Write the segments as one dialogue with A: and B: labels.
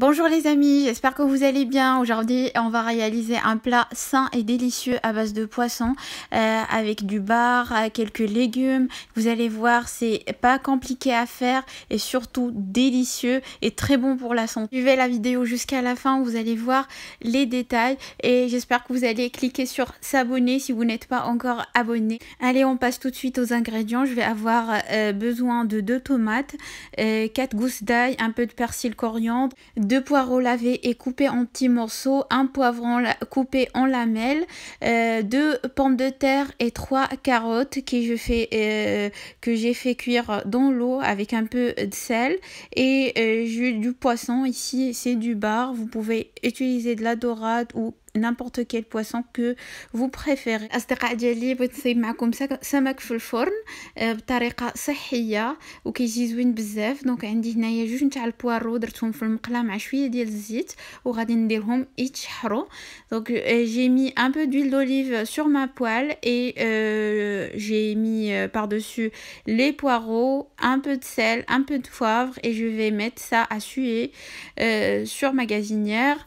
A: Bonjour les amis, j'espère que vous allez bien. Aujourd'hui, on va réaliser un plat sain et délicieux à base de poisson avec du bar, quelques légumes. Vous allez voir, c'est pas compliqué à faire et surtout délicieux et très bon pour la santé. Suivez la vidéo jusqu'à la fin, vous allez voir les détails et j'espère que vous allez cliquer sur s'abonner si vous n'êtes pas encore abonné. Allez, on passe tout de suite aux ingrédients. Je vais avoir besoin de 2 tomates, 4 gousses d'ail, un peu de persil coriandre, 2 poireaux lavés et coupés en petits morceaux, un poivron coupé en lamelles, 2 pommes de terre et 3 carottes que j'ai fait cuire dans l'eau avec un peu de sel et du poisson. Ici c'est du bar, vous pouvez utiliser de la dorade ou n'importe quel poisson que vous préفérez. أصدقاء ديالي بغيت نصايب معكم سمك في الفرن بطريقه صحيه وكيجي زوين بزاف. دونك عندي هنايا جوج نتاع البوارو درتهم في المقله مع شويه ديال الزيت وغادي نديرهم يتشحروا. Donc j'ai mis un peu d'huile d'olive sur ma poêle et j'ai mis par-dessus les poireaux, un peu de sel, un peu de poivre et je vais mettre ça à suer sur ma gazinière.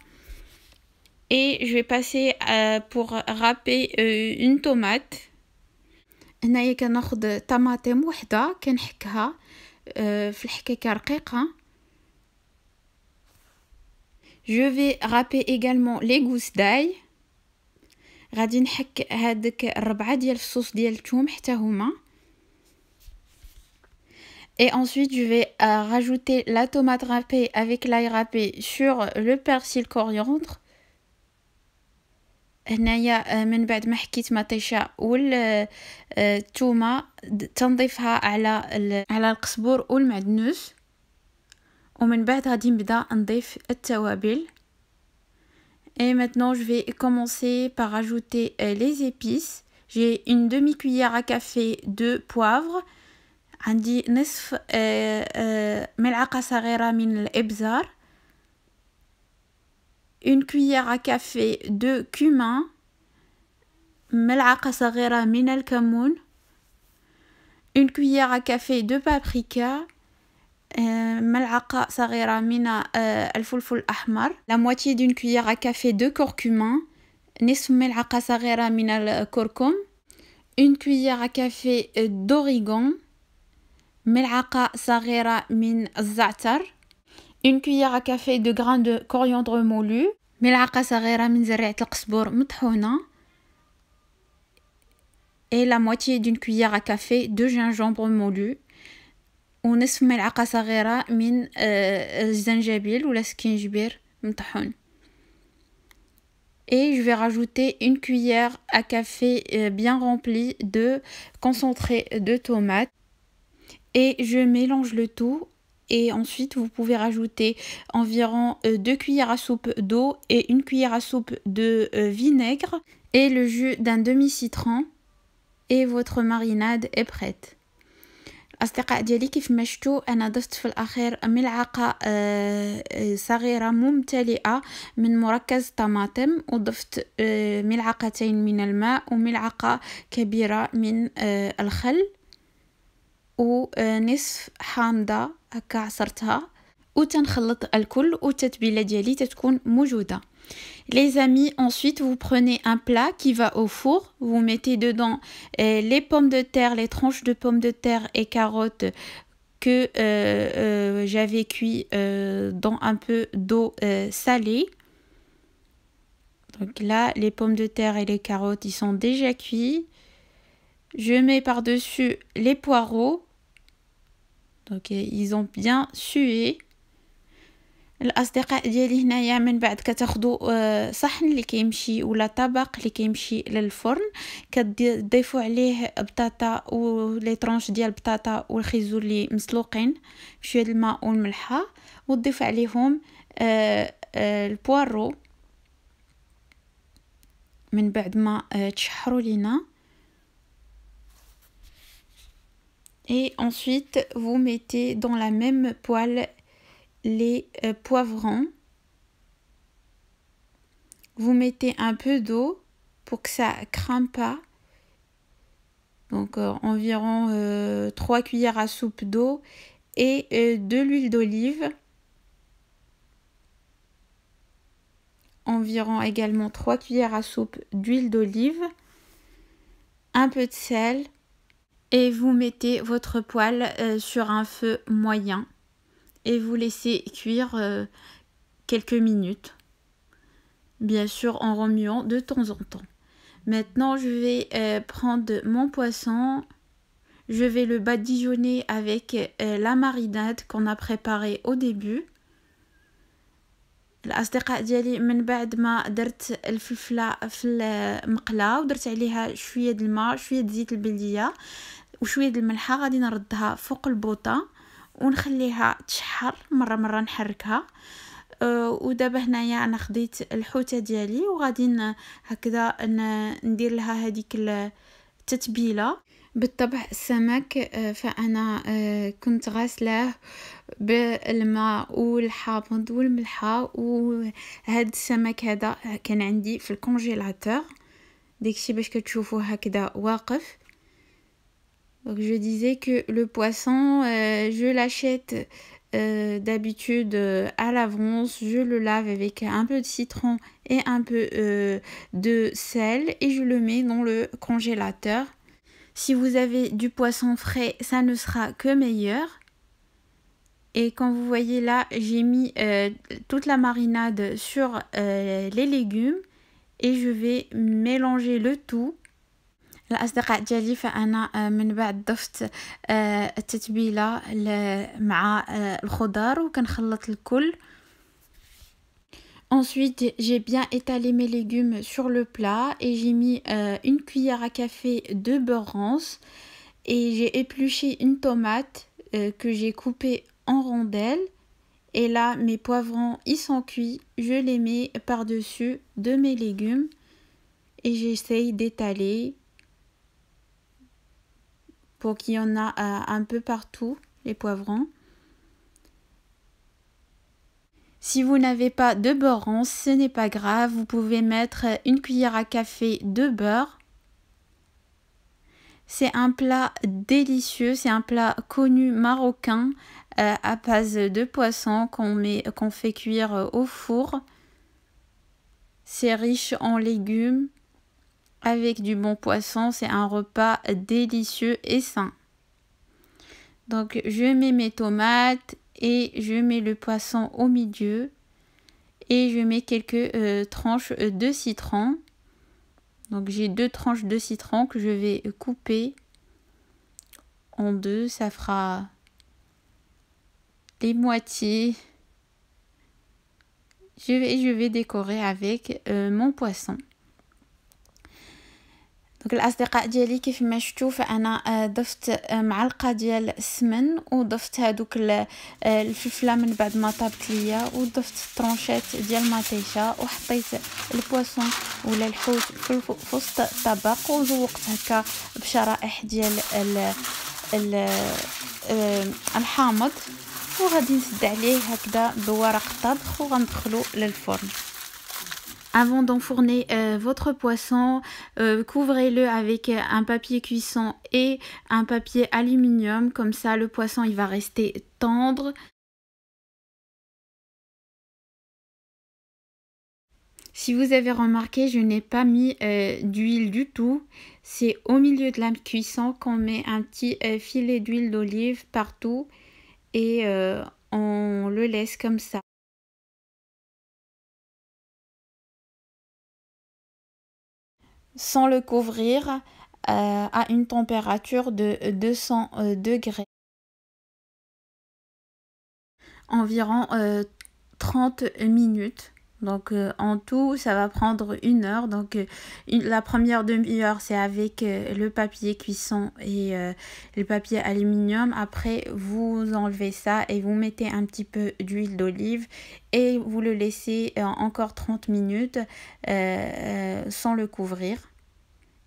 A: Et je vais passer pour râper une tomate. هنايا كناخد طماطم وحده كنحكها في الحكاكه رقيقه. Je vais râper également les gousses d'ail. غادي نحك هاديك 4 ديال الصوص ديال الثوم حتى هما. Et ensuite je vais rajouter la tomate râpée avec l'ail râpé sur le persil coriandre. هنايا من بعد ما حكيت مطيشه والثومه تنضيفها على القزبور والمعدنوس ومن بعد غادي نبدا نضيف التوابل. Et maintenant je vais commencer par rajouter les épices. J'ai une demi-cuillère à café de poivre, عندي نصف ملعقه صغيره من الابزار, une cuillère à café de cumin, ملعقة صغيرة من الكمون, une cuillère à café de paprika, ملعقة صغيرة من الفلفل الأحمر, la moitié d'une cuillère à café de curcuma, نصف ملعقة صغيرة من الكركم, une cuillère à café d'origan, ملعقة صغيرة من الزعتر, une cuillère à café de grains de coriandre moulu, ملعقة صغيرة من زريعة القزبور مطحونة, et la moitié d'une cuillère à café de gingembre moulu, ونصف ملعقة صغيرة من الزنجبيل ولا سكينجبير مطحون. Et je vais rajouter une cuillère à café bien remplie de concentré de tomate. Et je mélange le tout. Et ensuite, vous pouvez rajouter environ 2 cuillères à soupe d'eau et une cuillère à soupe de vinaigre et le jus d'un demi-citron. Et votre marinade est prête. الأصدقاء ديالي كيف ما شفتوا أنا ضفت في الأخير ملعقة صغيرة ممتلئة من مركز طماطم وضفت ملعقتين من الماء وملعقة كبيرة من الخل ونصف حامضة هكا عصرتها وتنخلط الكل والتتبيله ديالي تتكون موجوده. Les amis, ensuite vous prenez un plat qui va au four, vous mettez dedans les pommes de terre, les tranches de pommes de terre et carottes que j'avais cuit dans un peu d'eau salée. Donc là, les pommes de terre et les carottes, ils sont déjà cuits. Je mets par-dessus les poireaux. Donc ils ont bien sué. الأصدقاء ديالي هنايا من بعد كتاخدوا صحن اللي كيمشي ولا طبق اللي كيمشي للفرن, كتضيفوا عليه بطاطا ولي طرونش ديال البطاطا والخيزو اللي مسلوقين بشويه الماء والملحه, وتضيف عليهم البوارو من بعد ما تشحروا لينا. Et ensuite vous mettez dans la même poêle les poivrons. Vous mettez un peu d'eau pour que ça crame pas. Donc environ 3 cuillères à soupe d'eau et de l'huile d'olive. environ également 3 cuillères à soupe d'huile d'olive, un peu de sel et vous mettez votre poêle sur un feu moyen et vous laissez cuire quelques minutes, bien sûr en remuant de temps en temps. Maintenant je vais prendre mon poisson, je vais le badigeonner avec la marinade qu'on a préparée au début. الاصدقاء ديالي من بعد ما درت الفلفله في المقله ودرت عليها شويه د الماء شويه د زيت البلديه وشويه د الملحه، غادي نردها فوق البوطه ونخليها تشحر مره نحركها. ودابا هنايا انا خديت الحوته ديالي وغادي هكذا ندير لها هذيك التتبيله. بالطبع السمك فانا كنت غاسلاه بالماء والحامض والملحه، وهذا السمك هذا كان عندي في الكونجيلاتور داكشي باش كتشوفوه هكذا واقف. Donc je disais que le poisson je l'achète d'habitude à l'avance, je le lave avec un peu de citron et un peu de sel et je le mets dans le congélateur. Si vous avez du poisson frais, ça ne sera que meilleur. Et quand vous voyez là, j'ai mis toute la marinade sur les légumes et je vais mélanger le tout. الأصدقاء ديالي فأنا من بعد ضفت التتبيلة مع الخضار وكنخلط الكل. Ensuite, j'ai bien étalé mes légumes sur le plat et j'ai mis une cuillère à café de beurre rance et j'ai épluché une tomate que j'ai coupée en rondelles. Et là, mes poivrons, ils sont cuits. Je les mets par-dessus de mes légumes et j'essaye d'étaler pour qu'il y en a un peu partout, les poivrons. Si vous n'avez pas de beurre rance, ce n'est pas grave. Vous pouvez mettre une cuillère à café de beurre. C'est un plat délicieux, c'est un plat connu marocain à base de poisson qu'on fait cuire au four. C'est riche en légumes. Avec du bon poisson, c'est un repas délicieux et sain. Donc je mets mes tomates et je mets le poisson au milieu et je mets quelques tranches de citron. Donc j'ai 2 tranches de citron que je vais couper en deux, ça fera les moitiés. Je vais décorer avec mon poisson. دونك الاصدقاء ديالي كيف ما شفتوا فانا ضفت معلقه ديال السمن وضفت هذوك الفلفله من بعد ما طابت ليا وضفت طرونشات ديال مطيشه وحطيت البواسون ولا الحوت في وسط الطبق وزوقت هكا بشرائح ديال الحامض وغادي نسد عليه هكذا بورق الطبخ وغندخلو للفرن. Avant d'enfourner votre poisson, couvrez-le avec un papier cuisson et un papier aluminium. Comme ça, le poisson il va rester tendre. Si vous avez remarqué, je n'ai pas mis d'huile du tout. C'est au milieu de la cuisson qu'on met un petit filet d'huile d'olive partout et on le laisse comme ça. Sans le couvrir à une température de 200 degrés. Environ 30 minutes. Donc en tout, ça va prendre 1 heure. Donc la première demi-heure, c'est avec le papier cuisson et le papier aluminium. Après, vous enlevez ça et vous mettez un petit peu d'huile d'olive et vous le laissez encore 30 minutes sans le couvrir.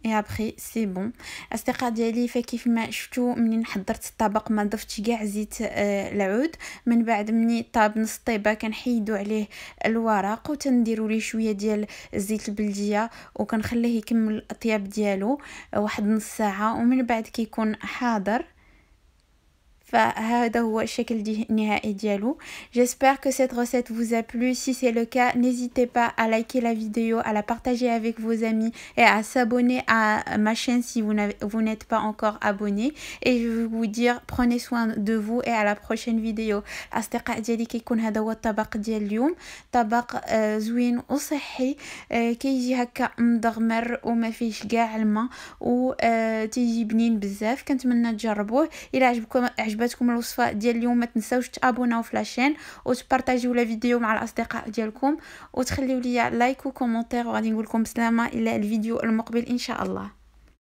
A: Et après c'est bon. اصدقاء ديالي فكيف ما شفتوا منين حضرت الطبق ما ضفتش كاع زيت العود. من بعد مني طاب نص طيبه كنحيدو عليه الورق وتنديروا ليه شويه ديال الزيت البلديه وكنخليه يكمل الاطياب ديالو واحد نص ساعه ومن بعد كيكون حاضر. فهذا هو الشكل النهائي ديالو. J'espère que cette recette vous a plu. Si c'est le cas, n'hésitez pas à liker la vidéo, à la partager avec vos amis et à s'abonner à ma chaîne si vous n'êtes pas encore abonné. Et je vais vous dire, prenez soin de vous et à la prochaine vidéo. أصدقاء ديالي كيكون هذا هو الطبق ديال اليوم، طبق زوين وصحي، كيجي هكا مدغمر وما فيهش كاع الماء وتيجي بنين بزاف. كنتمنى تجربوه. الى عجبتكم الوصفه ديال اليوم ما تنساوش تابوناو في لاشين وتبارطاجيو لا فيديو مع الاصدقاء ديالكم وتخليو لي لايك وكومونتير، وغادي نقول لكم بسلامه الى الفيديو المقبل ان شاء الله.